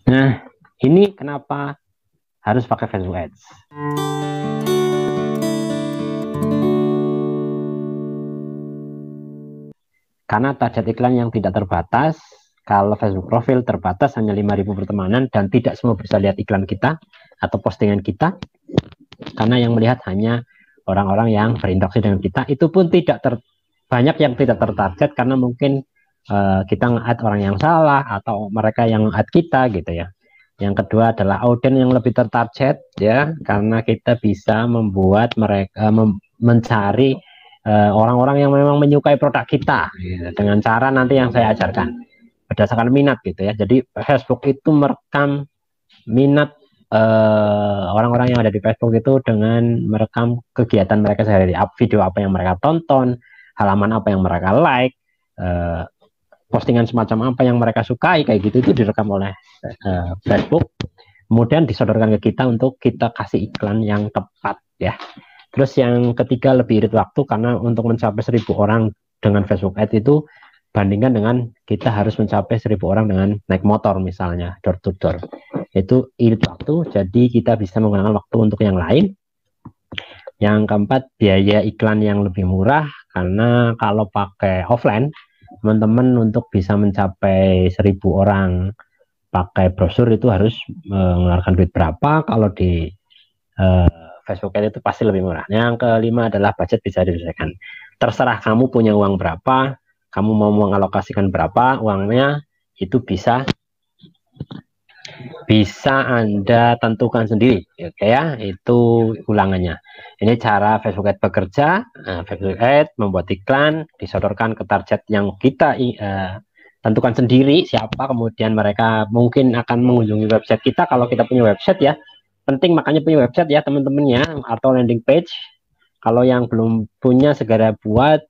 Nah, ini kenapa harus pakai Facebook Ads. Karena target iklan yang tidak terbatas, kalau Facebook profil terbatas hanya 5.000 pertemanan dan tidak semua bisa lihat iklan kita atau postingan kita, karena yang melihat hanya orang-orang yang berinteraksi dengan kita, itu pun tidak banyak yang tidak tertarget karena mungkin kita nge-add orang yang salah atau mereka yang nge-add kita gitu ya. Yang kedua adalah audiens yang lebih tertarget ya, karena kita bisa membuat mereka mencari orang-orang yang memang menyukai produk kita gitu, dengan cara nanti yang saya ajarkan berdasarkan minat gitu ya. Jadi Facebook itu merekam minat orang-orang yang ada di Facebook itu dengan merekam kegiatan mereka sehari-hari, video apa yang mereka tonton, halaman apa yang mereka like, postingan semacam apa yang mereka sukai, kayak gitu itu direkam oleh Facebook, kemudian disodorkan ke kita untuk kita kasih iklan yang tepat ya. Terus yang ketiga lebih irit waktu, karena untuk mencapai 1.000 orang dengan Facebook Ads itu bandingkan dengan kita harus mencapai 1.000 orang dengan naik motor misalnya door to door, itu irit waktu, jadi kita bisa menggunakan waktu untuk yang lain. Yang keempat, biaya iklan yang lebih murah, karena kalau pakai offline teman-teman untuk bisa mencapai 1.000 orang pakai brosur itu harus mengeluarkan duit berapa. Kalau di Facebook Ads itu pasti lebih murah. Yang kelima adalah budget bisa disesuaikan. Terserah kamu punya uang berapa, kamu mau mengalokasikan berapa uangnya, itu bisa Anda tentukan sendiri, oke ya. Itu ulangannya. Ini cara Facebook Ads bekerja. Facebook Ads membuat iklan, disodorkan ke target yang kita tentukan sendiri siapa, kemudian mereka mungkin akan mengunjungi website kita kalau kita punya website ya. Penting makanya punya website ya teman-temannya, atau landing page. Kalau yang belum punya segera buat,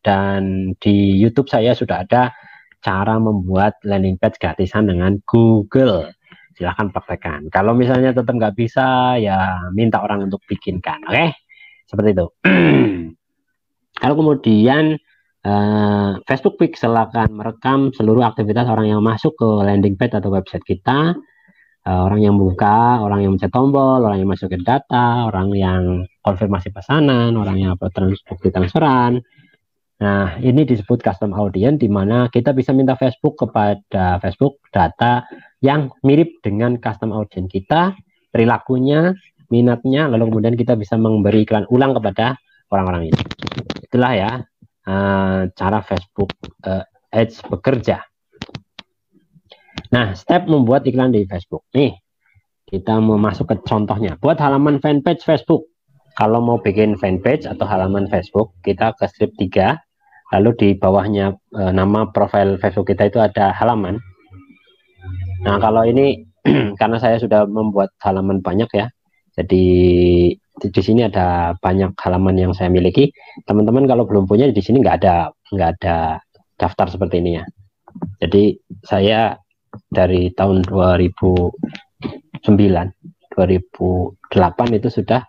dan di YouTube saya sudah ada cara membuat landing page gratisan dengan Google. Silahkan praktekkan. Kalau misalnya tetap nggak bisa, ya minta orang untuk bikinkan. Oke, seperti itu. Kalau kemudian Facebook Pixel akan merekam seluruh aktivitas orang yang masuk ke landing page atau website kita, orang yang buka, orang yang mencet tombol, orang yang masukin data, orang yang konfirmasi pesanan, orang yang upload bukti transferan. Nah, ini disebut custom audience, di mana kita bisa minta Facebook kepada Facebook data yang mirip dengan custom audience kita, perilakunya, minatnya, lalu kemudian kita bisa memberi iklan ulang kepada orang-orang ini. Itulah ya cara Facebook Ads bekerja. Nah, step membuat iklan di Facebook. Nih, kita mau masuk ke contohnya. Buat halaman fanpage Facebook. Kalau mau bikin fanpage atau halaman Facebook, kita ke strip 3. Lalu di bawahnya nama profil Facebook kita itu ada halaman. Nah, kalau ini karena saya sudah membuat halaman banyak ya. Jadi di sini ada banyak halaman yang saya miliki. Teman-teman kalau belum punya, di sini nggak ada daftar seperti ini ya. Jadi saya dari tahun 2009, 2008 itu sudah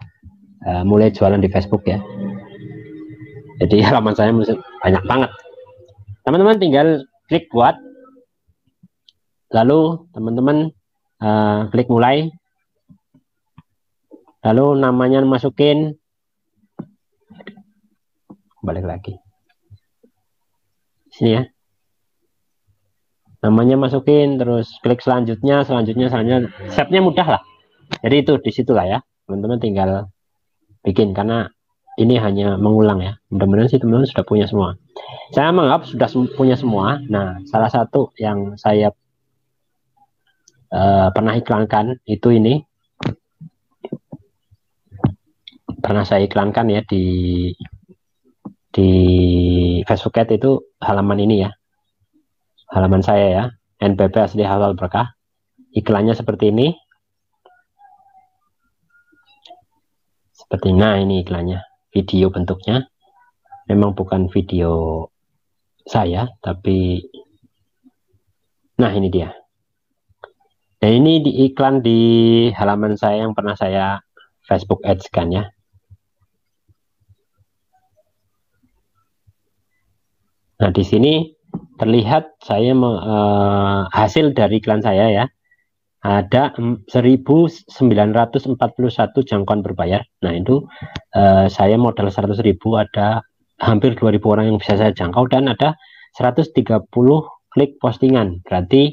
mulai jualan di Facebook ya. Jadi halaman saya banyak banget. Teman-teman tinggal klik buat, lalu teman-teman klik mulai, lalu namanya masukin, balik lagi sini ya, namanya masukin, terus klik selanjutnya, stepnya mudah lah. Jadi itu disitulah ya, teman-teman tinggal bikin, karena ini hanya mengulang ya. Mudah-mudahan sih teman-teman sudah punya semua. Saya menganggap sudah punya semua. Nah, salah satu yang saya pernah iklankan itu ini, pernah saya iklankan ya di Facebook Ads itu halaman ini ya, halaman saya ya, NPP asli halal berkah. Iklannya seperti ini, nah ini iklannya, video bentuknya memang bukan video saya, tapi nah ini dia. Nah, ini di iklan di halaman saya yang pernah saya Facebook Ads kan ya. Nah, di sini terlihat saya hasil dari iklan saya ya. ada 1941 jangkauan berbayar. Nah itu saya modal 100.000, ada hampir 2.000 orang yang bisa saya jangkau, dan ada 130 klik postingan. Berarti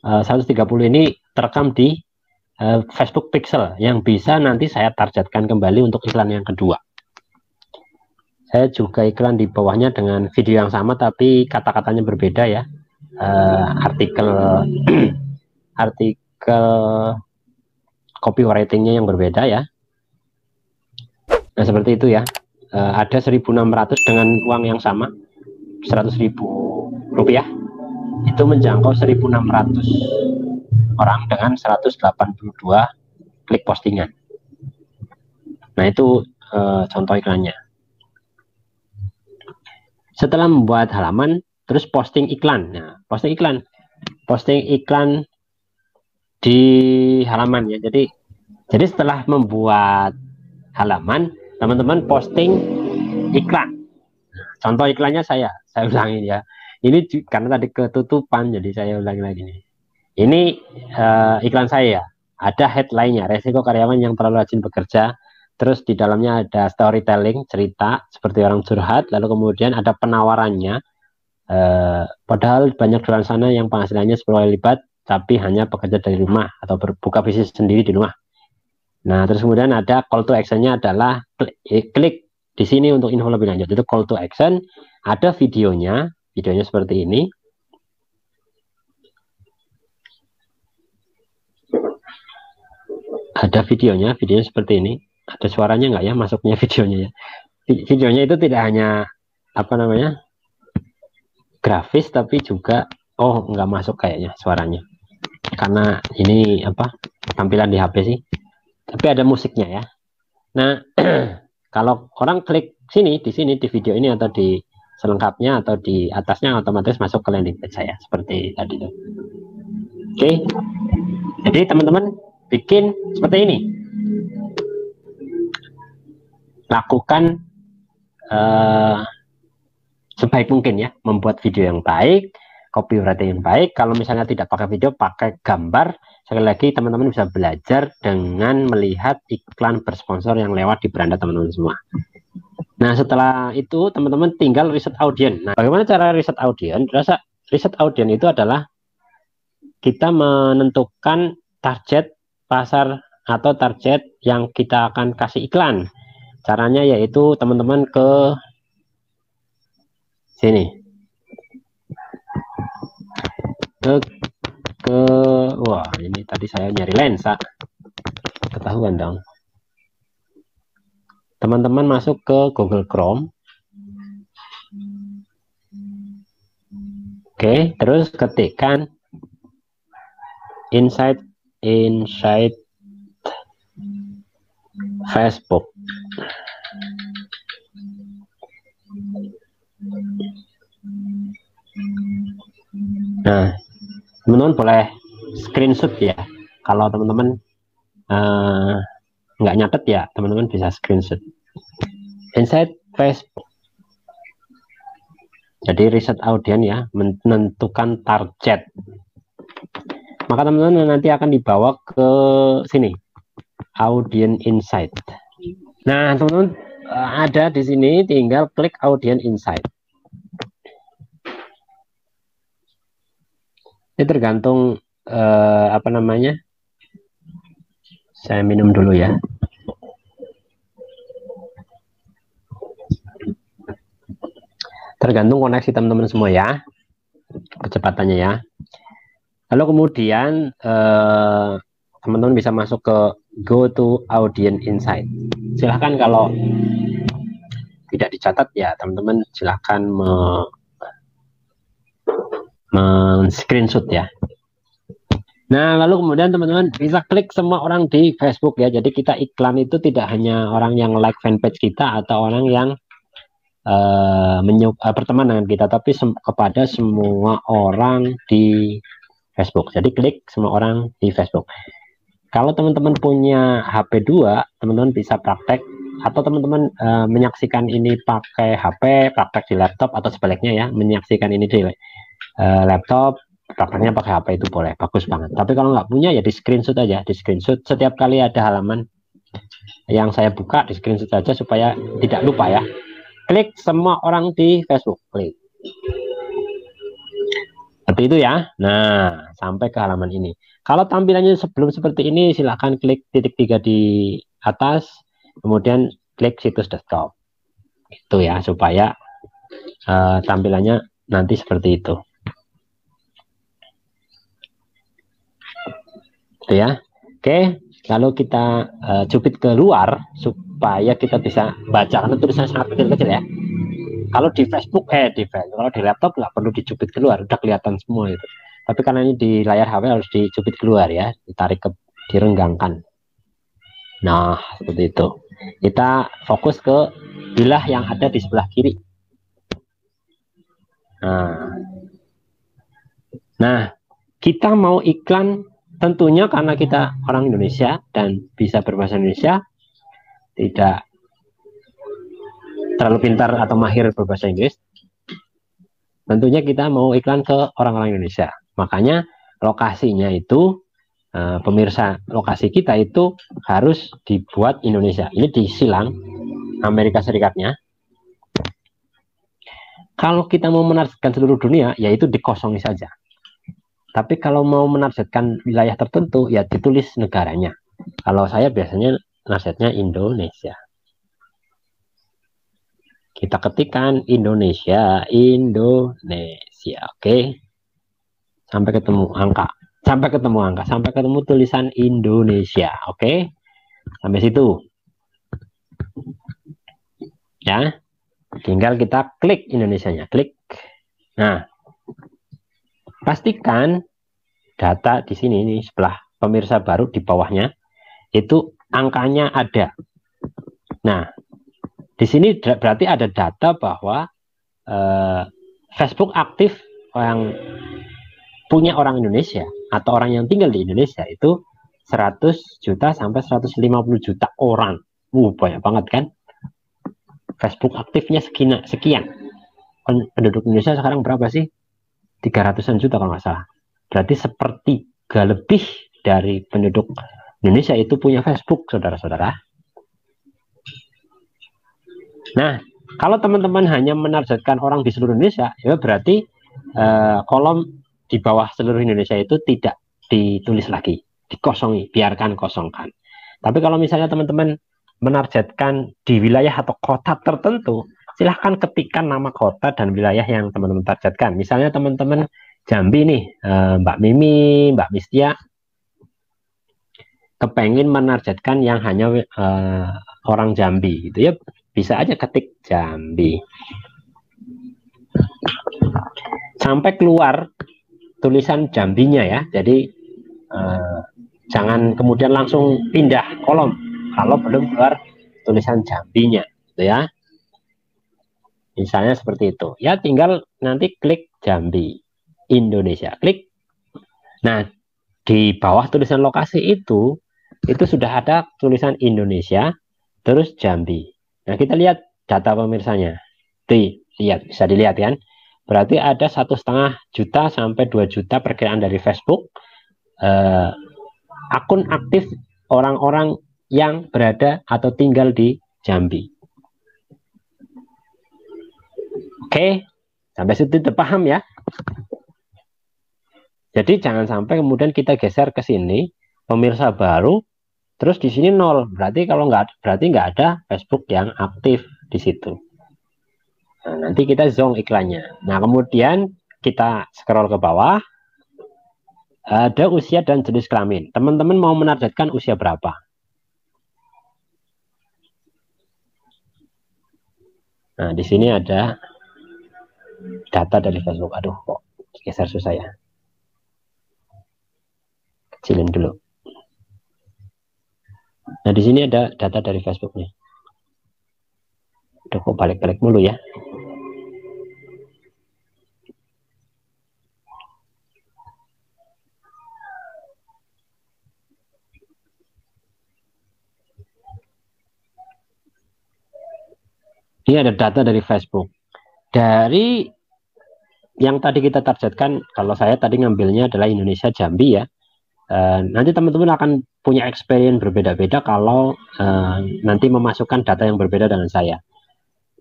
130 ini terekam di Facebook Pixel yang bisa nanti saya targetkan kembali untuk iklan yang kedua. Saya juga iklan di bawahnya dengan video yang sama tapi kata-katanya berbeda ya. Artikel copywritingnya yang berbeda ya. Nah seperti itu ya. Ada 1.600 dengan uang yang sama, 100.000 rupiah, itu menjangkau 1.600 orang dengan 182 klik postingan. Nah itu contoh iklannya. Setelah membuat halaman, terus posting iklan. Nah, posting iklan di halaman ya. Jadi setelah membuat halaman, teman-teman posting iklan. Contoh iklannya saya ulangi ya. Ini karena tadi ketutupan, jadi saya ulangi lagi nih. Ini iklan saya ya. Ada headline-nya, resiko karyawan yang terlalu rajin bekerja. Terus di dalamnya ada storytelling, cerita seperti orang curhat. Lalu kemudian ada penawarannya. Padahal banyak di luar sana yang penghasilannya 10 kali lipat, tapi hanya bekerja dari rumah atau berbuka bisnis sendiri di rumah. Nah, terus kemudian ada call to action-nya adalah klik di sini untuk info lebih lanjut. Itu call to action. Ada videonya seperti ini. Ada videonya seperti ini. Ada suaranya nggak ya masuknya videonya ya? Videonya itu tidak hanya grafis, tapi juga nggak masuk kayaknya suaranya, karena ini tampilan di HP sih. Tapi ada musiknya ya. Nah kalau orang klik di sini di video ini atau di selengkapnya atau di atasnya, otomatis masuk ke landing page saya seperti tadi tuh. Oke, jadi teman-teman bikin seperti ini. Lakukan sebaik mungkin ya, membuat video yang baik, copywriting yang baik. Kalau misalnya tidak pakai video, pakai gambar. Sekali lagi teman-teman bisa belajar dengan melihat iklan bersponsor yang lewat di beranda teman-teman semua. Nah setelah itu teman-teman tinggal riset audiens. Nah bagaimana cara riset audiens? Riset audiens itu adalah kita menentukan target pasar atau target yang kita akan kasih iklan. Caranya yaitu teman-teman ke sini, wah ini tadi saya nyari lensa, ketahuan dong. Teman-teman masuk ke Google Chrome. Oke, terus ketikkan inside Facebook. Nah, teman-teman boleh screenshot ya. Kalau teman-teman nggak nyatet ya, teman-teman bisa screenshot. Inside Facebook. Jadi riset audiens ya, menentukan target. Maka teman-teman nanti akan dibawa ke sini, audience insight. Nah, teman-teman ada di sini, tinggal klik audience insight. Ini tergantung saya minum dulu ya. Tergantung koneksi teman-teman semua ya, kecepatannya ya. Lalu kemudian teman-teman bisa masuk ke go to audience insight. Silahkan kalau tidak dicatat ya teman-teman silahkan screenshot ya. Nah lalu kemudian teman-teman bisa klik semua orang di Facebook ya. Jadi kita iklan itu tidak hanya orang yang like fanpage kita atau orang yang berteman dengan kita, tapi kepada semua orang di Facebook. Jadi klik semua orang di Facebook. Kalau teman-teman punya HP 2, teman-teman bisa praktek, atau teman-teman menyaksikan ini pakai HP, praktek di laptop, atau sebaliknya ya, menyaksikan ini di laptop, Prakteknya pakai HP itu boleh, bagus banget. Tapi kalau nggak punya ya di screenshot aja, di screenshot setiap kali ada halaman yang saya buka di screenshot saja supaya tidak lupa ya. Klik semua orang di Facebook, klik. Seperti itu ya. Nah, sampai ke halaman ini. Kalau tampilannya sebelum seperti ini, silahkan klik titik 3 di atas, kemudian klik situs desktop. Itu ya, supaya tampilannya nanti seperti itu. Itu ya. Oke, lalu kita cupit keluar supaya kita bisa baca, karena tulisannya sangat kecil-kecil ya. Kalau di Facebook, kalau di laptop nggak perlu dicupit keluar, udah kelihatan semua itu. Tapi karena ini di layar HP harus dicupit keluar ya, ditarik ke, direnggangkan. Nah, seperti itu. Kita fokus ke bilah yang ada di sebelah kiri. Nah, kita mau iklan tentunya karena kita orang Indonesia dan bisa berbahasa Indonesia, tidak terlalu pintar atau mahir berbahasa Inggris. Tentunya kita mau iklan ke orang-orang Indonesia. Makanya lokasinya itu, pemirsa, lokasi kita itu harus dibuat Indonesia. Ini di Silang, Amerika Serikatnya. Kalau kita mau menargetkan seluruh dunia, yaitu dikosongi saja. Tapi kalau mau menargetkan wilayah tertentu, ya ditulis negaranya. Kalau saya biasanya nargetnya Indonesia. Kita ketikkan Indonesia, oke. Sampai ketemu angka, sampai ketemu tulisan Indonesia, oke. Sampai situ. Ya. Tinggal kita klik Indonesianya, klik. Nah, pastikan data di sini nih sebelah pemirsa baru di bawahnya itu angkanya ada. Nah, di sini berarti ada data bahwa Facebook aktif yang punya orang Indonesia atau orang yang tinggal di Indonesia itu 100 juta sampai 150 juta orang. Banyak banget kan? Facebook aktifnya sekian. Penduduk Indonesia sekarang berapa sih? 300-an juta kalau nggak salah. Berarti sepertiga lebih dari penduduk Indonesia itu punya Facebook, saudara-saudara. Nah, kalau teman-teman hanya menargetkan orang di seluruh Indonesia, ya berarti kolom di bawah seluruh Indonesia itu tidak ditulis lagi, dikosongi, biarkan kosongkan. Tapi kalau misalnya teman-teman menargetkan di wilayah atau kota tertentu, silahkan ketikkan nama kota dan wilayah yang teman-teman targetkan. Misalnya teman-teman Jambi nih, Mbak Mimi, Mbak Mistia, kepengen menargetkan yang hanya orang Jambi, gitu ya, bisa aja ketik Jambi. Sampai keluar tulisan Jambinya ya, jadi jangan kemudian langsung pindah kolom kalau belum keluar tulisan Jambinya, gitu ya. Misalnya seperti itu. Ya tinggal nanti klik Jambi, Indonesia, klik. Nah, di bawah tulisan lokasi itu sudah ada tulisan Indonesia, terus Jambi. Nah, kita lihat data pemirsanya. Lihat, bisa dilihat kan? Berarti ada 1,5 juta sampai 2 juta perkiraan dari Facebook akun aktif orang-orang yang berada atau tinggal di Jambi. Oke, sampai situ terpaham ya. Jadi jangan sampai kemudian kita geser ke sini, pemirsa baru, terus di sini 0. Berarti kalau berarti nggak ada Facebook yang aktif di situ. Nah, nanti kita zong iklannya. Nah, kemudian kita scroll ke bawah. Ada usia dan jenis kelamin. Teman-teman mau menargetkan usia berapa? Nah, di sini ada data dari Facebook. Aduh, kok geser susah ya. Kecilin dulu. Nah, di sini ada data dari Facebook nih. Aduh, kok balik-balik mulu ya. Ini ada data dari Facebook. Dari yang tadi kita targetkan, kalau saya tadi ngambilnya adalah Indonesia Jambi ya. Nanti teman-teman akan punya experience berbeda-beda kalau nanti memasukkan data yang berbeda dengan saya.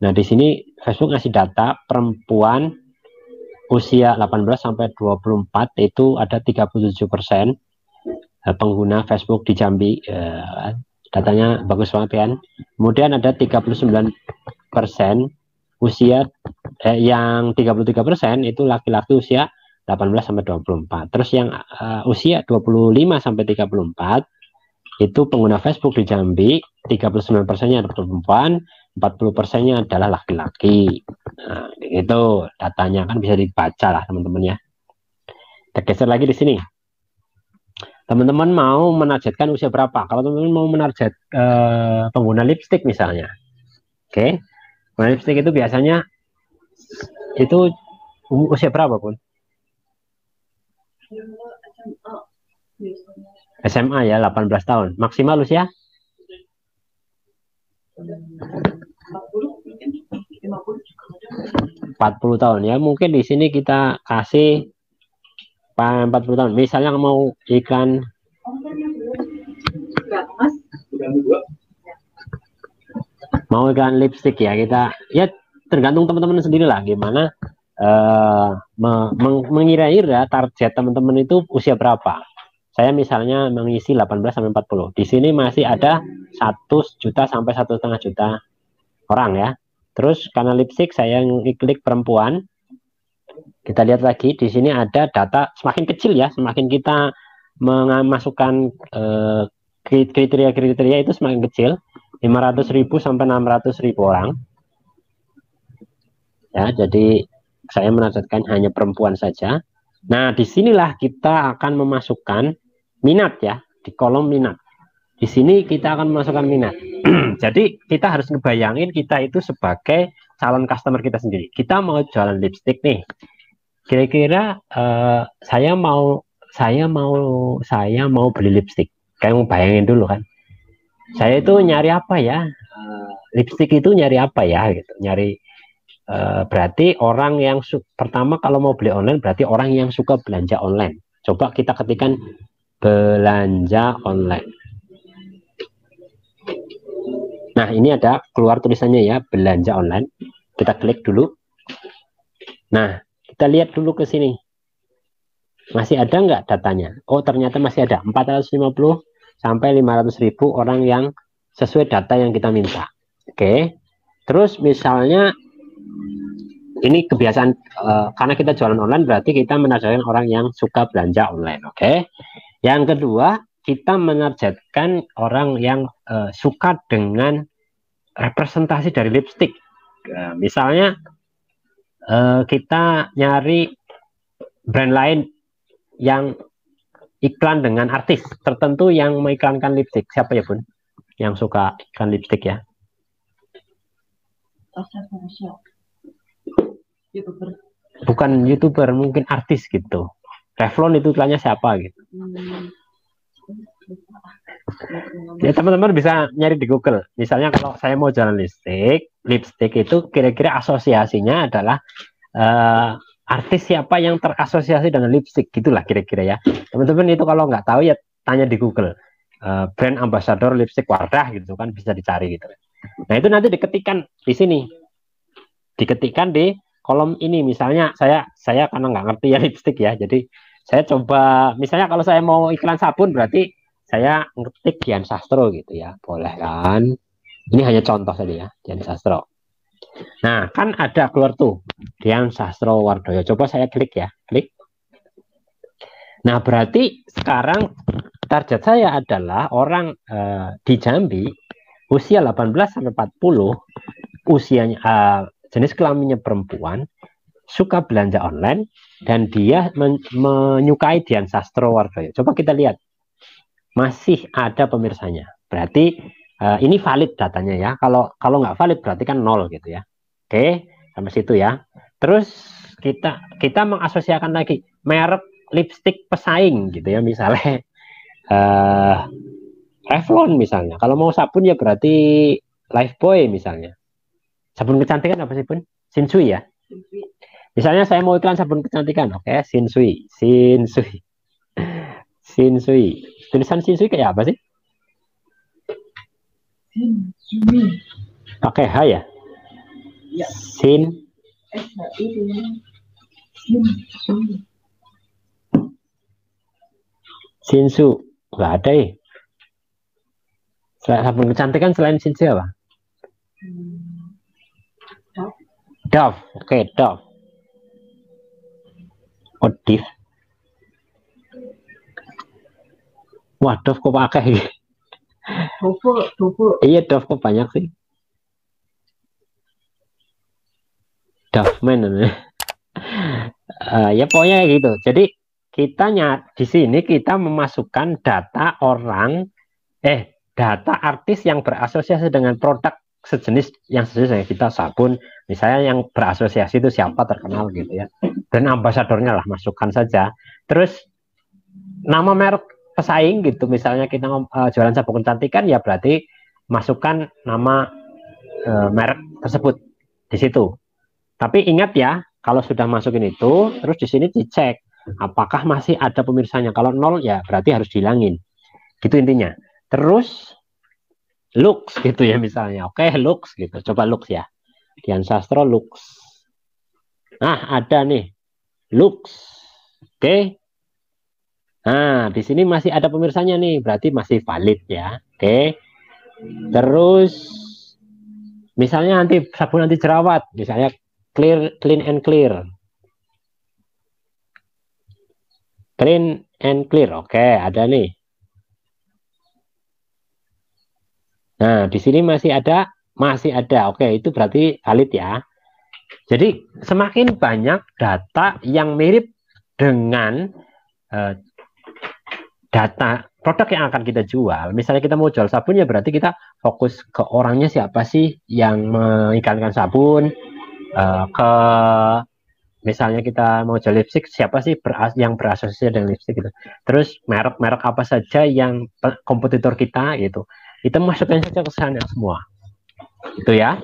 Nah, di sini Facebook ngasih data perempuan usia 18 sampai 24 itu ada 37% pengguna Facebook di Jambi. Datanya bagus banget kan. Kemudian ada 39% usia yang 33% itu laki-laki usia 18 sampai 24. Terus yang usia 25 sampai 34 itu pengguna Facebook di Jambi, 39%-nya adalah perempuan, 40%-nya adalah laki-laki. Nah, itu datanya kan bisa dibaca lah teman-teman ya. Kita geser lagi di sini. Teman-teman mau menargetkan usia berapa? Kalau teman-teman mau menarget pengguna lipstick misalnya. Oke. Pengguna lipstick itu biasanya itu usia berapa pun? SMA ya, 18 tahun. Maksimal usia? 40 tahun ya. Mungkin di sini kita kasih 40 tahun. Misalnya mau iklan lipstick ya, kita ya tergantung teman-teman sendiri lah gimana mengira-ira target teman-teman itu usia berapa. Saya misalnya mengisi 18 sampai 40. Di sini masih ada 1 juta sampai 1,5 juta orang ya. Terus karena lipstick saya klik perempuan. Kita lihat lagi di sini ada data semakin kecil ya, semakin kita memasukkan kriteria-kriteria itu semakin kecil, 500.000 sampai 600.000 orang. Ya, jadi saya menargetkan hanya perempuan saja. Nah, disinilah kita akan memasukkan minat ya, di kolom minat. Di sini kita akan memasukkan minat. Jadi kita harus ngebayangin kita itu sebagai calon customer kita sendiri. Kita mau jualan lipstick nih. Kira-kira saya mau beli lipstick. Kayak bayangin dulu kan. Saya itu nyari apa ya? Lipstick itu nyari apa ya gitu. Nyari berarti orang yang pertama kalau mau beli online berarti orang yang suka belanja online. Coba kita ketikkan belanja online. Nah, ini ada keluar tulisannya ya, belanja online. Kita klik dulu. Nah, kita lihat dulu ke sini. Masih ada nggak datanya? Oh, ternyata masih ada 450 sampai 500.000 orang yang sesuai data yang kita minta. Oke. Terus misalnya ini kebiasaan karena kita jualan online berarti kita menargetkan orang yang suka belanja online. Oke. Yang kedua, kita menargetkan orang yang suka dengan representasi dari lipstick. Misalnya kita nyari brand lain yang iklan dengan artis tertentu yang mengiklankan lipstick. Siapa ya Bun yang suka iklan lipstick ya? YouTuber. Bukan YouTuber, mungkin artis gitu. Revlon itu iklannya siapa gitu. Ya teman-teman bisa nyari di Google. Misalnya kalau saya mau jualan lipstick itu kira-kira asosiasinya adalah artis siapa yang terasosiasi dengan lipstick, gitulah kira-kira ya. Teman-teman itu kalau nggak tahu ya tanya di Google. Brand ambassador lipstick Wardah gitu kan bisa dicari gitu. Nah itu nanti diketikkan di sini, diketikkan di kolom ini. Misalnya saya karena nggak ngerti ya lipstick ya, jadi saya coba misalnya kalau saya mau iklan sabun berarti saya ngetik Dian Sastro gitu ya, boleh kan? Ini hanya contoh saja ya, Dian Sastro. Nah kan ada keluar tuh Dian Sastro Wardoyo. Coba saya klik ya, klik. Nah berarti sekarang target saya adalah orang di Jambi usia 18 sampai 40, usianya jenis kelaminnya perempuan, suka belanja online, dan dia menyukai Dian Sastro Wardoyo. Coba kita lihat, masih ada pemirsanya. Berarti ini valid datanya ya. Kalau nggak valid berarti kan 0 gitu ya. Oke, sampai situ ya. Terus kita mengasosiasikan lagi merek lipstick pesaing gitu ya, misalnya Revlon misalnya. Kalau mau sabun ya berarti Lifebuoy misalnya. Sabun kecantikan apa sih Bun? Shinsui ya. Misalnya saya mau iklan sabun kecantikan, oke, Shinsui, Shinsui, Shinsui. Tulisan Shinsui kayak apa sih? Pakai H ya? Ya. Sin. Shinsu. Nggak ada ya. Sabun kecantikan selain Shinsu apa? Dove. Oke, Dove. Oh, Div. Wah, Dove kok pakai? Dove. Iya, Dove kok banyak sih. Dove man. Ya pokoknya kayak gitu. Jadi kita di sini kita memasukkan data orang, data artis yang berasosiasi dengan produk sejenis dengan kita, sabun misalnya yang berasosiasi itu siapa terkenal gitu ya, dan ambasadornya lah masukkan saja. Terus nama merek pesaing gitu, misalnya kita jualan sabun kecantikan ya berarti masukkan nama merek tersebut di situ. Tapi ingat ya, kalau sudah masukin itu, terus di sini dicek apakah masih ada pemirsanya. Kalau nol ya berarti harus dihilangin. Gitu intinya. Terus Lux gitu ya misalnya. Oke, Lux gitu. Coba Lux ya. Dian Sastro Lux. Nah, ada nih. Lux. Oke. Nah, di sini masih ada pemirsanya nih, berarti masih valid ya. Oke. Terus misalnya sabun anti jerawat, misalnya clean and clear. Clean and clear. Oke, ada nih. Nah, di sini masih ada. Oke, itu berarti valid ya. Jadi semakin banyak data yang mirip dengan data produk yang akan kita jual. Misalnya kita mau jual sabun ya berarti kita fokus ke orangnya siapa sih yang mengiklankan sabun, ke misalnya kita mau jual lipstick siapa sih yang berasosiasi dengan lipstick gitu. Terus merek-merek apa saja yang kompetitor kita gitu. Itu masukkan saja ke sana semua. Itu ya.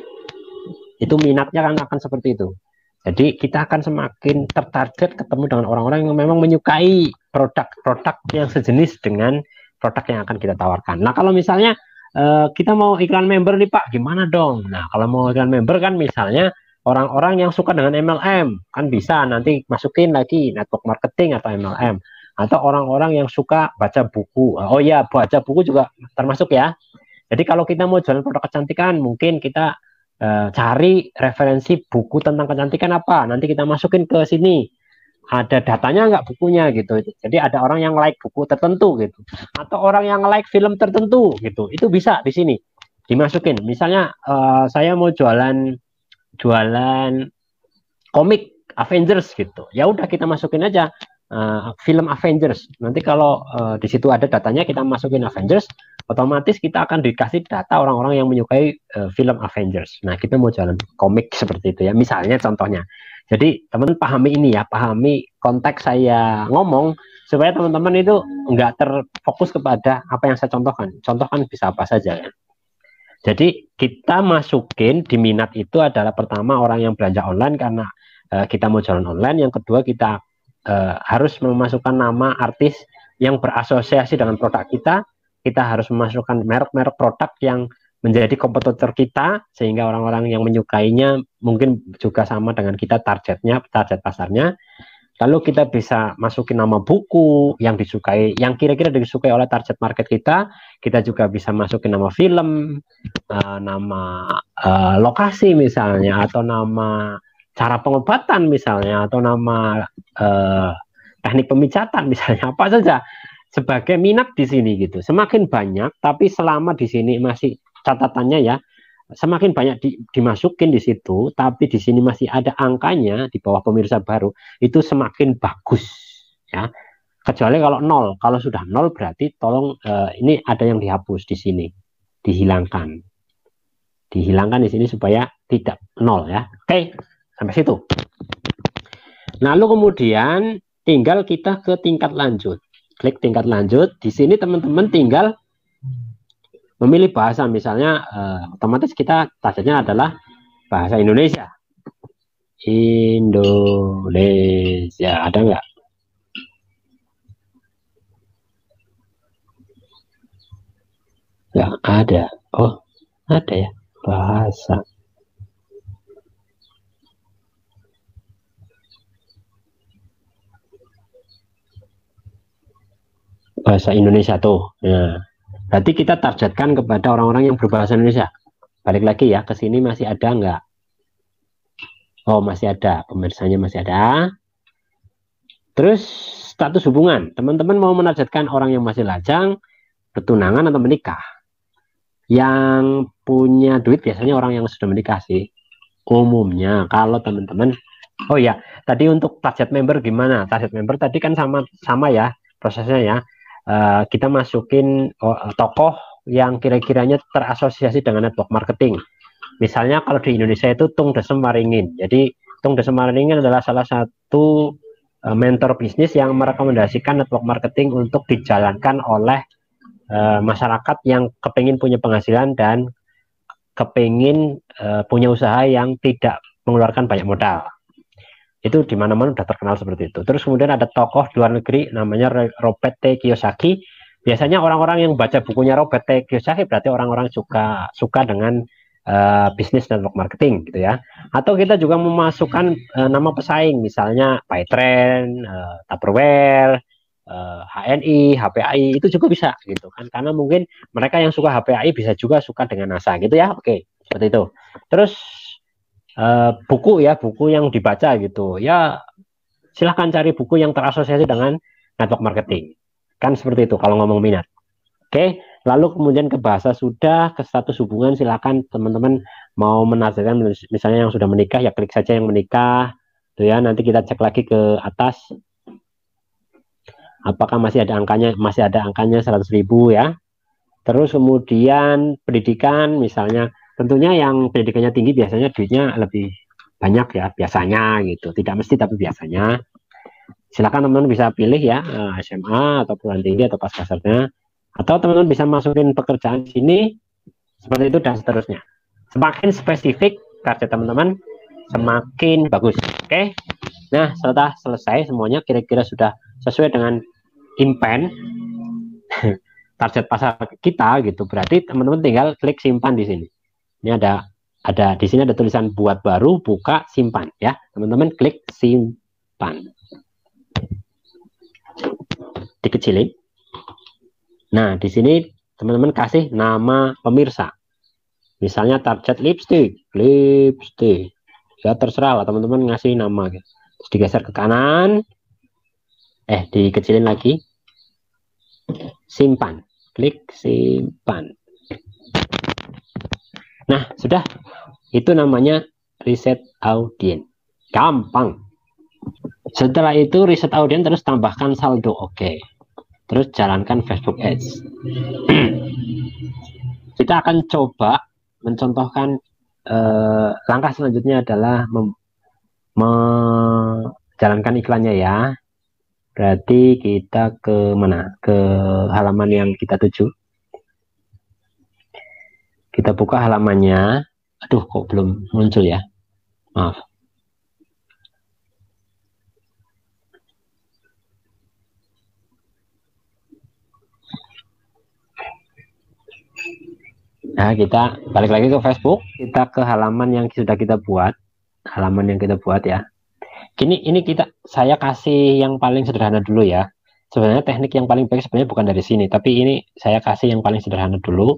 Itu minatnya kan akan seperti itu. Jadi kita akan semakin tertarget ketemu dengan orang-orang yang memang menyukai produk-produk yang sejenis dengan produk yang akan kita tawarkan. Nah kalau misalnya kita mau iklan member nih Pak, gimana dong? Nah kalau mau iklan member kan misalnya orang-orang yang suka dengan MLM, kan bisa nanti masukin lagi network marketing atau MLM. Atau orang-orang yang suka baca buku. Oh ya, baca buku juga termasuk ya. Jadi kalau kita mau jualan produk kecantikan, mungkin kita cari referensi buku tentang kecantikan apa, nanti kita masukin ke sini, ada datanya nggak bukunya gitu. Jadi ada orang yang like buku tertentu gitu, atau orang yang like film tertentu gitu, itu bisa di sini dimasukin. Misalnya saya mau jualan komik Avengers gitu, ya udah kita masukin aja film Avengers. Nanti kalau di situ ada datanya, kita masukin Avengers, otomatis kita akan dikasih data orang-orang yang menyukai film Avengers. Nah, kita mau jalan komik seperti itu ya, misalnya contohnya. Jadi teman pahami ini ya, pahami konteks saya ngomong supaya teman-teman itu nggak terfokus kepada apa yang saya contohkan. Contohkan bisa apa saja ya. Jadi kita masukin di minat itu adalah pertama orang yang belanja online karena kita mau jualan online. Yang kedua kita harus memasukkan nama artis yang berasosiasi dengan produk kita. Kita harus memasukkan merek-merek produk yang menjadi kompetitor kita, sehingga orang-orang yang menyukainya mungkin juga sama dengan kita targetnya, target pasarnya. Lalu kita bisa masukin nama buku yang disukai, yang kira-kira disukai oleh target market kita. Kita juga bisa masukin nama film, nama lokasi misalnya, atau nama cara pengobatan misalnya, atau nama teknik pemijatan misalnya, apa saja sebagai minat di sini gitu. Semakin banyak, tapi selama di sini masih catatannya ya, semakin banyak dimasukin di situ, tapi di sini masih ada angkanya di bawah pemirsa baru, itu semakin bagus ya. Kecuali kalau nol, kalau sudah nol berarti tolong ini ada yang dihapus di sini, dihilangkan di sini supaya tidak nol ya. Oke, sampai situ. Lalu kemudian tinggal kita ke tingkat lanjut. Klik tingkat lanjut. Di sini teman-teman tinggal memilih bahasa. Misalnya otomatis kita targetnya adalah bahasa Indonesia. Indonesia. Ada nggak? Nggak ada. Oh, ada ya. Bahasa. Bahasa Indonesia tuh. Nah, berarti kita targetkan kepada orang-orang yang berbahasa Indonesia. Balik lagi ya, ke sini masih ada nggak? Oh, masih ada. Pemirsanya masih ada. Terus status hubungan. Teman-teman mau menargetkan orang yang masih lajang, bertunangan atau menikah? Yang punya duit biasanya orang yang sudah menikah sih. Umumnya kalau teman-teman, oh ya, tadi untuk target member gimana? Target member tadi kan sama sama ya prosesnya ya. Kita masukin tokoh yang kira-kiranya terasosiasi dengan network marketing. Misalnya kalau di Indonesia itu Tung Desem Waringin. Jadi Tung Desem Waringin adalah salah satu mentor bisnis yang merekomendasikan network marketing untuk dijalankan oleh masyarakat yang kepingin punya penghasilan dan kepingin punya usaha yang tidak mengeluarkan banyak modal. Itu di mana-mana udah terkenal seperti itu. Terus kemudian ada tokoh luar negeri namanya Robert T. Kiyosaki. Biasanya orang-orang yang baca bukunya Robert T. Kiyosaki berarti orang-orang suka dengan bisnis network marketing gitu ya. Atau kita juga memasukkan nama pesaing, misalnya Pytrend, Tupperware, HNI, HPAI, itu juga bisa gitu kan. Karena mungkin mereka yang suka HPAI bisa juga suka dengan NASA gitu ya. Oke, seperti itu. Terus buku ya, buku yang dibaca gitu ya, silahkan cari buku yang terasosiasi dengan network marketing, kan seperti itu kalau ngomong minat. Oke, lalu kemudian ke bahasa sudah, ke status hubungan, silahkan teman-teman mau menargetkan misalnya yang sudah menikah ya klik saja yang menikah tuh ya. Nanti kita cek lagi ke atas apakah masih ada angkanya 100.000 ya. Terus kemudian pendidikan, misalnya tentunya yang pendidikannya tinggi biasanya duitnya lebih banyak ya, biasanya gitu. Tidak mesti tapi biasanya. Silakan teman-teman bisa pilih ya, SMA atau perguruan tinggi atau pascasarjana. Atau teman-teman bisa masukin pekerjaan sini seperti itu dan seterusnya. Semakin spesifik target teman-teman, semakin bagus. Oke. Nah, setelah selesai semuanya kira-kira sudah sesuai dengan intent target pasar kita gitu, berarti teman-teman tinggal klik simpan di sini. Ini ada di sini ada tulisan buat baru, buka, simpan ya. Teman-teman klik simpan. Dikecilin. Nah, di sini teman-teman kasih nama pemirsa. Misalnya target lipstick. Ya terserah lah teman-teman ngasih nama gitu. Terus digeser ke kanan. Dikecilin lagi. Simpan. Klik simpan. Nah, sudah. Itu namanya riset audiens. Gampang. Setelah itu riset audiens terus tambahkan saldo. Oke. Terus jalankan Facebook Ads. Kita akan coba mencontohkan langkah selanjutnya adalah menjalankan iklannya ya. Berarti kita ke mana? Ke halaman yang kita tuju. Kita buka halamannya. Aduh, kok belum muncul ya? Maaf. Nah, kita balik lagi ke Facebook. Kita ke halaman yang sudah kita buat. Halaman yang kita buat ya. Ini saya kasih yang paling sederhana dulu ya. Sebenarnya teknik yang paling baik sebenarnya bukan dari sini, tapi ini saya kasih yang paling sederhana dulu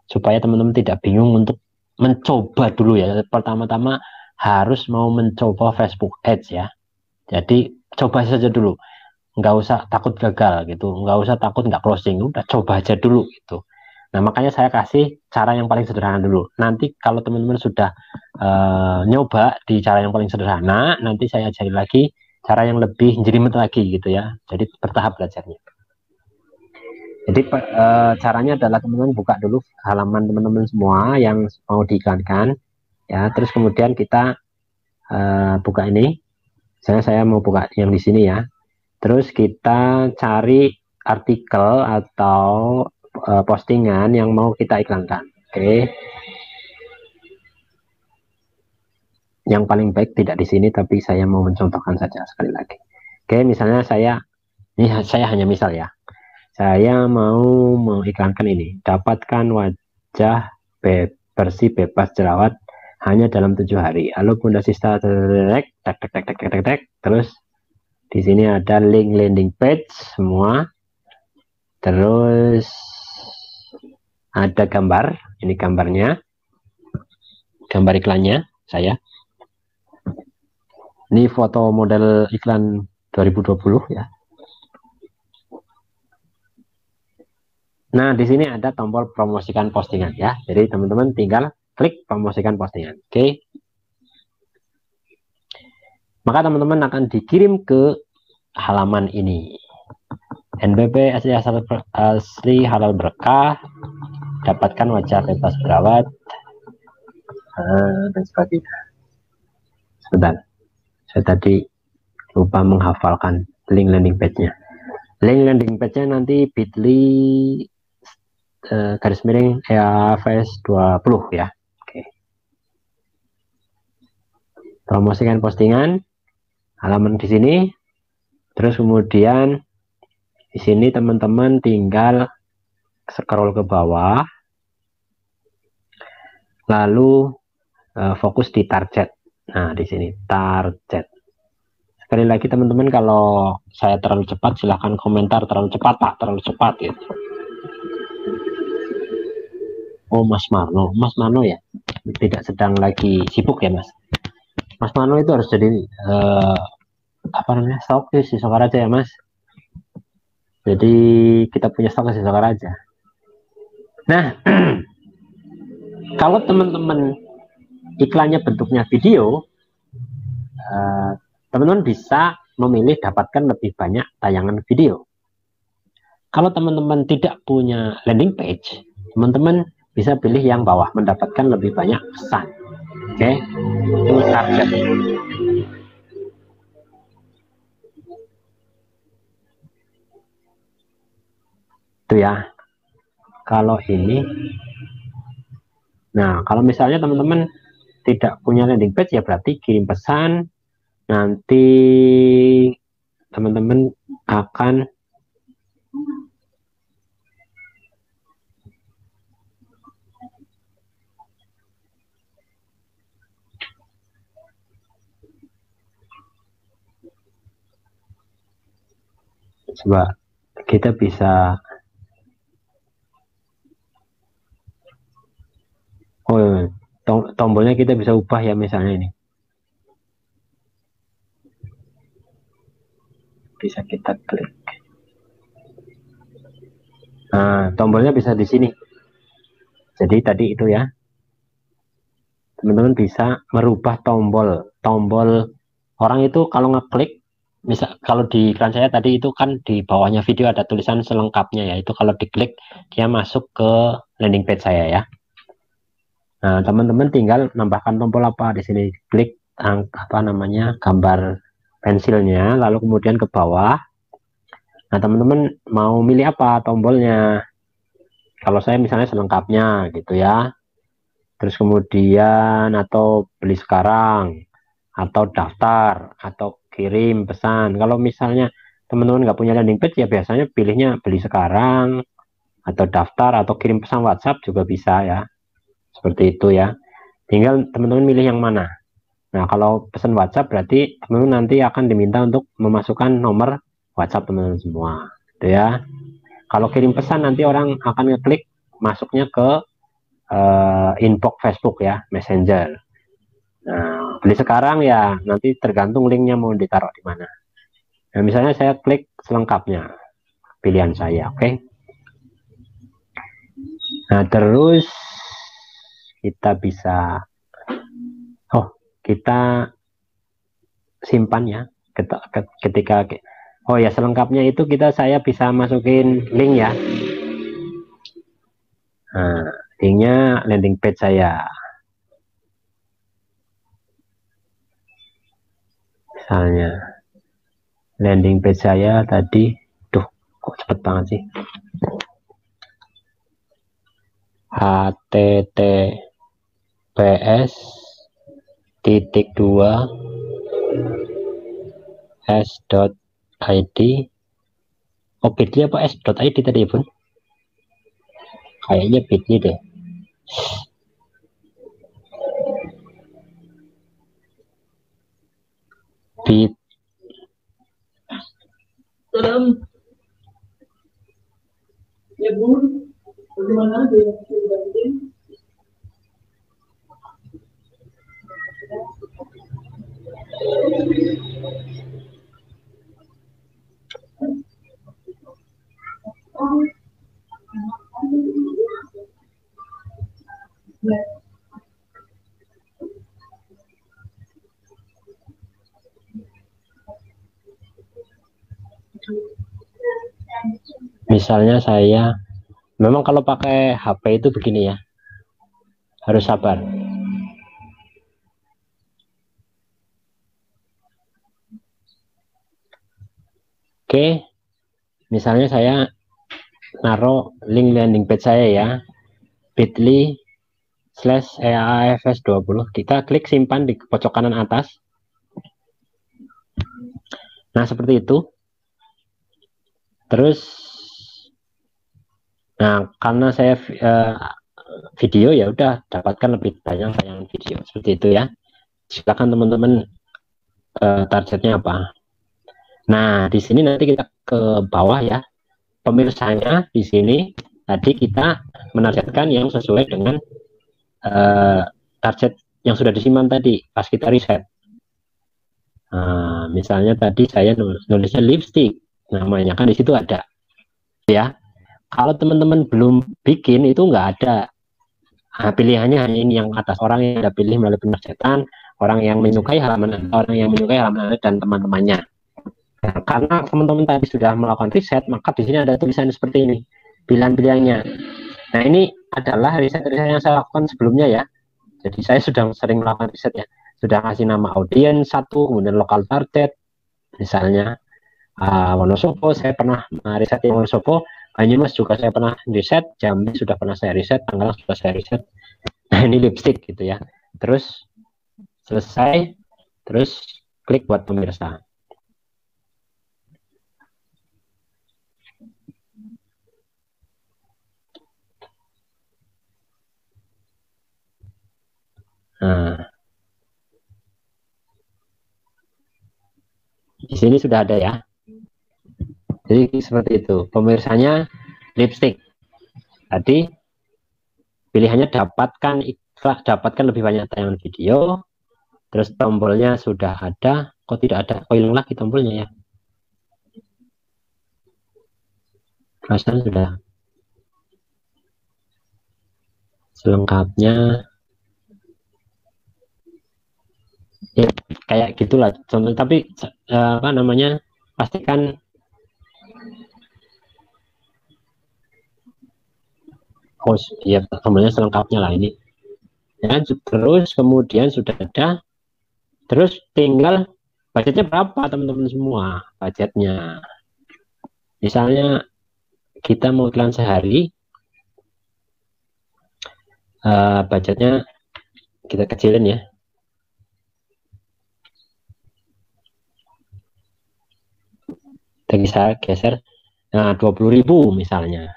supaya teman-teman tidak bingung untuk mencoba dulu ya. Pertama-tama harus mau mencoba Facebook Ads ya. Jadi coba saja dulu, nggak usah takut gagal gitu, nggak usah takut nggak closing, udah coba aja dulu gitu. Nah, makanya saya kasih cara yang paling sederhana dulu. Nanti kalau teman-teman sudah nyoba di cara yang paling sederhana, nanti saya ajari lagi cara yang lebih jelimet lagi gitu ya. Jadi bertahap belajarnya. Jadi caranya adalah teman-teman buka dulu halaman teman-teman semua yang mau diiklankan, ya. Terus kemudian kita buka ini. Saya mau buka yang di sini ya. Terus kita cari artikel atau postingan yang mau kita iklankan. Oke. yang paling baik tidak di sini, tapi saya mau mencontohkan saja sekali lagi. Oke, misalnya ini saya hanya misal ya. Saya mau mengiklankan ini, dapatkan wajah bersih bebas jerawat hanya dalam 7 hari. Halo Bunda Sista, terus di sini ada link landing page semua. Terus ada gambar, ini gambarnya, gambar iklannya saya. Ini foto model iklan 2020 ya. Nah, di sini ada tombol promosikan postingan ya. Jadi teman-teman tinggal klik promosikan postingan. Oke. Maka teman-teman akan dikirim ke halaman ini. NBP asli halal berkah, dapatkan wajah bebas jerawat dan sebagainya. Sebentar, saya tadi lupa menghafalkan link landing page-nya. Link landing page-nya nanti bit.ly garis miring EAFS 20 ya. Oke. Promosikan postingan, halaman di sini. Terus kemudian di sini teman-teman tinggal scroll ke bawah, lalu fokus di target. Nah, di sini target. Sekali lagi teman-teman, kalau saya terlalu cepat silahkan komentar terlalu cepat Pak, terlalu cepat gitu. Oh Mas Marno ya, tidak sedang lagi sibuk ya Mas. Mas Marno itu harus jadi apa namanya, stokis di Sokaraja ya Mas. Jadi kita punya stok di Sokaraja. Nah, kalau teman-teman iklannya bentuknya video, teman-teman bisa memilih dapatkan lebih banyak tayangan video. Kalau teman-teman tidak punya landing page, teman-teman bisa pilih yang bawah, mendapatkan lebih banyak pesan. Oke, itu target. Itu ya. Kalau ini, nah kalau misalnya teman-teman tidak punya landing page, ya berarti kirim pesan. Nanti teman-teman akan coba kita bisa tombolnya kita bisa ubah ya, misalnya ini bisa kita klik. Nah, tombolnya bisa di sini. Jadi tadi itu ya, teman-teman bisa merubah tombol orang itu kalau ngeklik. Misal kalau di iklan saya tadi itu kan di bawahnya video ada tulisan selengkapnya ya, itu kalau diklik dia masuk ke landing page saya ya. Nah, teman-teman tinggal nambahkan tombol apa di sini, klik apa namanya, gambar pensilnya, lalu kemudian ke bawah. Nah, teman-teman mau milih apa tombolnya? Kalau saya misalnya selengkapnya gitu ya. Terus kemudian atau beli sekarang, atau daftar, atau kirim pesan. Kalau misalnya teman-teman nggak punya landing page, ya biasanya pilihnya beli sekarang, atau daftar, atau kirim pesan WhatsApp juga bisa ya. Seperti itu ya. Tinggal teman-teman milih yang mana. Nah, kalau pesan WhatsApp berarti teman-teman nanti akan diminta untuk memasukkan nomor WhatsApp teman-teman semua. Gitu ya. Kalau kirim pesan nanti orang akan ngeklik masuknya ke inbox Facebook ya, Messenger. Nah, beli sekarang ya nanti tergantung linknya mau ditaruh di mana. Nah, misalnya saya klik selengkapnya, pilihan saya, oke. Nah, terus kita bisa, kita simpan ya, ketika ya selengkapnya itu saya bisa masukin link ya. Nah, linknya landing page saya. Misalnya landing page saya tadi, kok cepet banget sih, https titik 2 s.id. Oh, bit.ly apa s.id tadi Bun? Kayaknya bit.ly deh. Bit ya Bun, bagaimana dia? Misalnya saya, memang kalau pakai HP itu begini ya, harus sabar. Oke, misalnya saya naruh link landing page saya ya, bit.ly/eafs20. Kita klik simpan di pojok kanan atas. Nah, seperti itu. Terus, nah karena saya video ya udah dapatkan lebih banyak tayangan video seperti itu ya. Silakan teman-teman targetnya apa. Nah, di sini nanti kita ke bawah ya. Pemirsanya di sini tadi kita menargetkan yang sesuai dengan target yang sudah disimpan tadi pas kita riset. Nah, misalnya tadi saya nulisnya lipstick, namanya kan di situ ada ya. Kalau teman-teman belum bikin itu nggak ada. Nah, pilihannya hanya ini yang atas, orang yang ada pilih melalui penargetan, orang yang menyukai halaman, orang yang menyukai halaman dan teman-temannya. Nah, karena teman-teman tadi sudah melakukan riset, maka di sini ada tulisan seperti ini, pilihan-pilihannya. Nah, ini adalah riset-riset yang saya lakukan sebelumnya ya. Jadi saya sudah sering melakukan riset ya. Sudah kasih nama audiens satu, kemudian lokal target, misalnya Wonosobo, saya pernah riset yang Wonosobo. Banyumas juga saya pernah riset, Jambi sudah pernah saya riset, Tangerang sudah saya riset. Nah, ini lipstick gitu ya. Terus selesai, terus klik buat pemirsa. Nah, di sini sudah ada ya. Jadi seperti itu. Pemirsanya lipstick. Tadi pilihannya dapatkan lebih banyak tayangan video. Terus tombolnya sudah ada. Kok tidak ada? Oh, hilang lagi tombolnya ya. Perasaan sudah selengkapnya. Ya, kayak gitulah contoh, tapi apa namanya, pastikan host ya, tombolnya selengkapnya lah ini ya. Terus kemudian sudah ada, terus tinggal budgetnya berapa teman-teman semua. Budgetnya misalnya kita mau iklan sehari, budgetnya kita kecilin ya. Kita geser, nah 20.000 misalnya,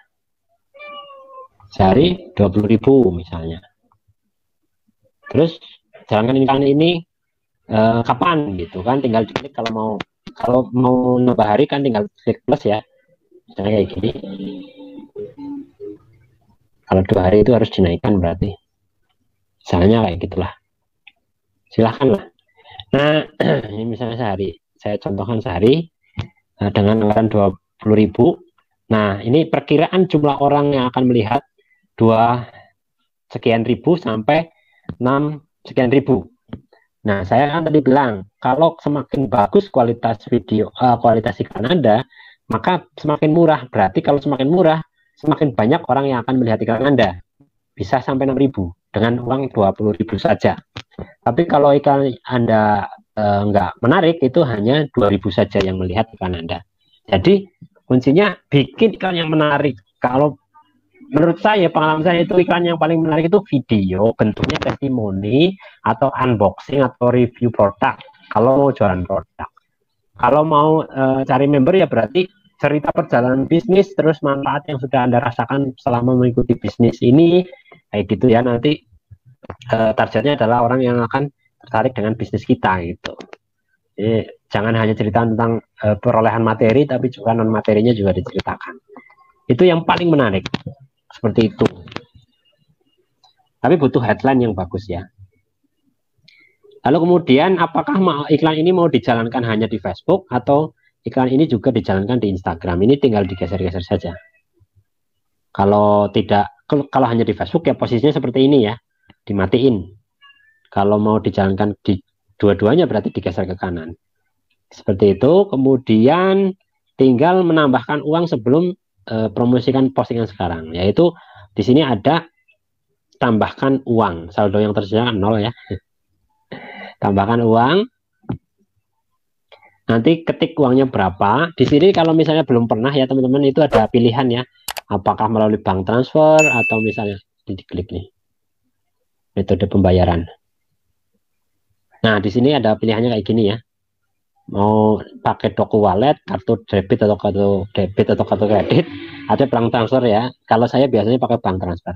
sehari 20.000 misalnya. Terus jalankan iklan ini kapan gitu kan, tinggal diklik. Kalau mau nambah hari kan tinggal klik plus ya, misalnya kayak gini. Kalau 2 hari itu harus dinaikkan berarti, misalnya kayak gitulah, silahkan lah. Nah, ini misalnya sehari, saya contohkan sehari dengan anggaran 20.000. Nah, ini perkiraan jumlah orang yang akan melihat 2 sekian ribu sampai 6 sekian ribu. Nah, saya kan tadi bilang kalau semakin bagus kualitas video, kualitas iklan Anda, maka semakin murah. Berarti kalau semakin murah, semakin banyak orang yang akan melihat iklan Anda. Bisa sampai 6.000 dengan uang 20.000 saja. Tapi kalau iklan Anda nggak menarik, itu hanya 2.000 saja yang melihat iklan Anda. Jadi kuncinya bikin iklan yang menarik. Kalau menurut saya, pengalaman saya itu iklan yang paling menarik itu video bentuknya testimoni atau unboxing atau review produk kalau mau jualan produk. Kalau mau cari member ya berarti cerita perjalanan bisnis terus manfaat yang sudah Anda rasakan selama mengikuti bisnis ini kayak gitu ya. Nanti targetnya adalah orang yang akan tertarik dengan bisnis kita gitu. Jadi jangan hanya cerita tentang perolehan materi, tapi juga non materinya juga diceritakan. Itu yang paling menarik. Seperti itu. Tapi butuh headline yang bagus ya. Lalu kemudian apakah iklan ini mau dijalankan hanya di Facebook atau iklan ini juga dijalankan di Instagram? Ini tinggal digeser-geser saja. Kalau tidak, kalau hanya di Facebook ya posisinya seperti ini ya, dimatiin. Kalau mau dijalankan di dua-duanya berarti digeser ke kanan. Seperti itu. Kemudian tinggal menambahkan uang sebelum promosikan postingan sekarang, yaitu di sini ada tambahkan uang, saldo yang tersedia 0 ya. Tambahkan uang, nanti ketik uangnya berapa. Di sini kalau misalnya belum pernah ya teman-teman, itu ada pilihan ya, apakah melalui bank transfer atau misalnya diklik nih metode pembayaran. Nah di sini ada pilihannya kayak gini ya, mau pakai Doku Wallet, kartu debit atau kartu kredit, ada bank transfer ya. Kalau saya biasanya pakai bank transfer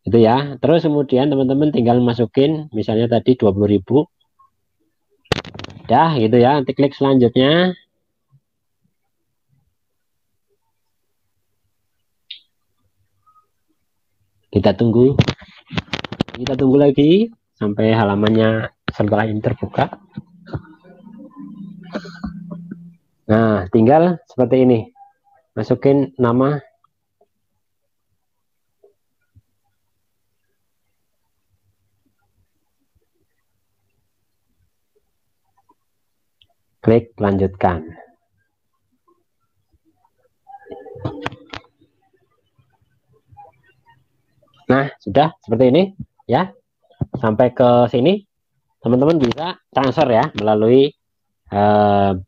itu ya. Terus kemudian teman-teman tinggal masukin misalnya tadi 20.000 dah gitu ya. Nanti klik selanjutnya, kita tunggu lagi sampai halamannya setelah ini terbuka. Nah tinggal seperti ini, masukin nama, klik lanjutkan. Nah sudah seperti ini ya. Sampai ke sini teman-teman bisa transfer ya melalui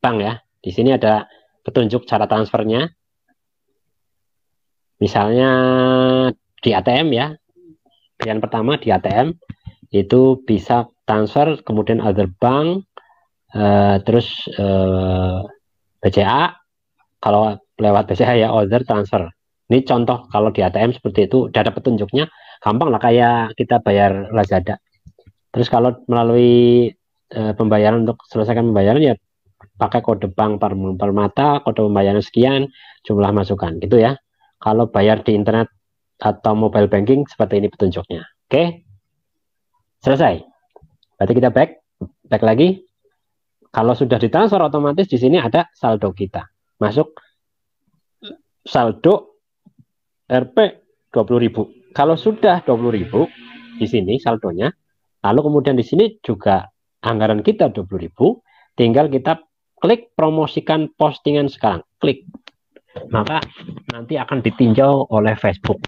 bank ya. Di sini ada petunjuk cara transfernya. Misalnya di ATM ya, pilihan pertama di ATM itu bisa transfer, kemudian other bank, terus BCA. Kalau lewat BCA ya other transfer. Ini contoh kalau di ATM seperti itu, udah ada petunjuknya, gampang lah kayak kita bayar Lazada. Terus kalau melalui pembayaran, untuk selesaikan pembayaran ya pakai kode bank Permata, kode pembayaran sekian, jumlah masukan gitu ya. Kalau bayar di internet atau mobile banking seperti ini petunjuknya. Oke, selesai. Berarti kita back lagi. Kalau sudah ditransfer otomatis di sini ada saldo kita. Masuk saldo Rp 20.000. Kalau sudah 20.000 di sini saldonya, lalu kemudian di sini juga anggaran kita 20.000, tinggal kita klik promosikan postingan sekarang, klik, maka nanti akan ditinjau oleh Facebook.